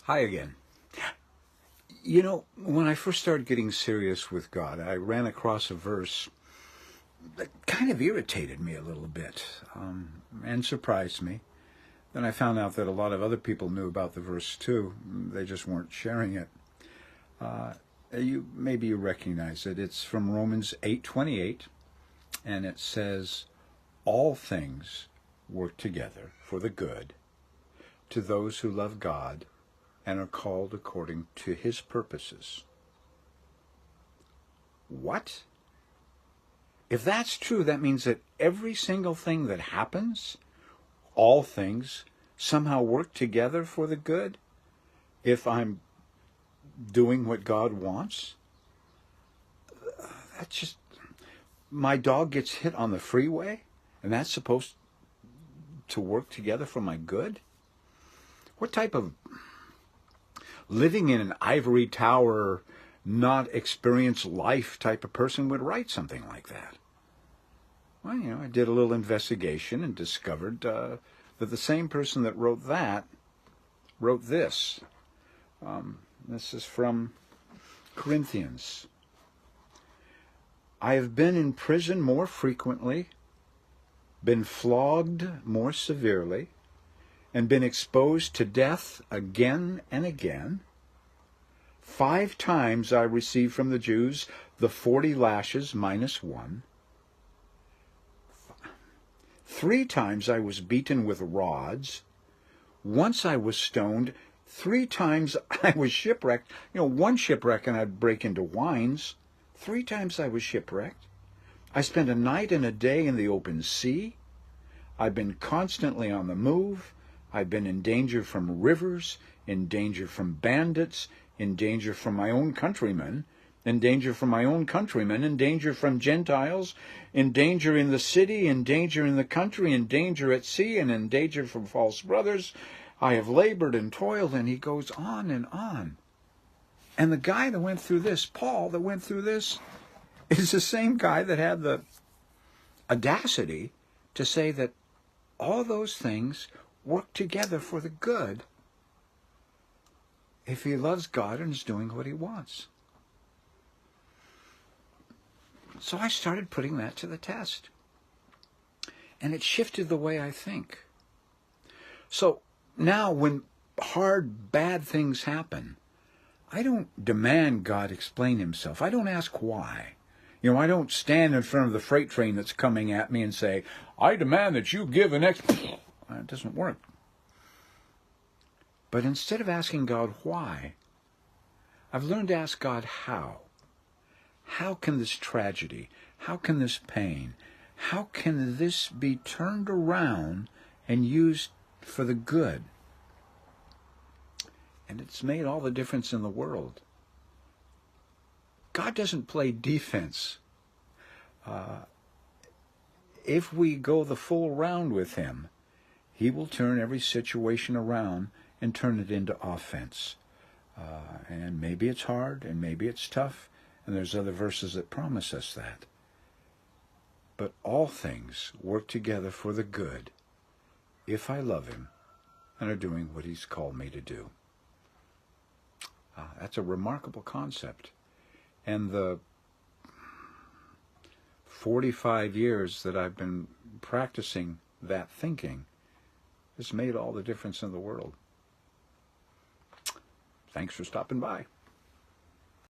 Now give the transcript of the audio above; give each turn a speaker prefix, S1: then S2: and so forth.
S1: Hi again. You know, when I first started getting serious with God, I ran across a verse that kind of irritated me a little bit and surprised me. Then I found out that a lot of other people knew about the verse too. They just weren't sharing it. Uh, maybe you recognize it. It's from Romans 8:28, and it says, "All things work together for the good to those who love God and are called according to his purposes." What? If that's true, that means that every single thing that happens, all things, somehow work together for the good if I'm doing what God wants? That's just, my dog gets hit on the freeway, and that's supposed to work together for my good? What type of living in an ivory tower, not experienced life type of person would write something like that? Well, I did a little investigation and discovered that the same person that wrote that wrote this. This is from Corinthians. "I have been in prison more frequently, been flogged more severely, and been exposed to death again and again. 5 times I received from the Jews the 40 lashes minus 1. 3 times I was beaten with rods. Once I was stoned. 3 times I was shipwrecked." One shipwreck and I'd break into wines. 3 times I was shipwrecked. "I spent a night and a day in the open sea. I've been constantly on the move. I've been in danger from rivers, in danger from bandits, in danger from my own countrymen, in danger from my own countrymen, in danger from Gentiles, in danger in the city, in danger in the country, in danger at sea, and in danger from false brothers. I have labored and toiled," and he goes on and on. And the guy that went through this, Paul, that went through this, is the same guy that had the audacity to say that all those things work together for the good if he loves God and is doing what he wants. So I started putting that to the test. And it shifted the way I think. So now when hard, bad things happen, I don't demand God explain himself. I don't ask why. I don't stand in front of the freight train that's coming at me and say, "I demand that you give an It doesn't work. But instead of asking God why, I've learned to ask God how. How can this tragedy, how can this pain, how can this be turned around and used for the good? And it's made all the difference in the world. God doesn't play defense. If we go the full round with him, he will turn every situation around and turn it into offense. And maybe it's hard, and maybe it's tough, and there's other verses that promise us that. But all things work together for the good if I love him and are doing what he's called me to do. That's a remarkable concept. And the 45 years that I've been practicing that thinking has made all the difference in the world. Thanks for stopping by.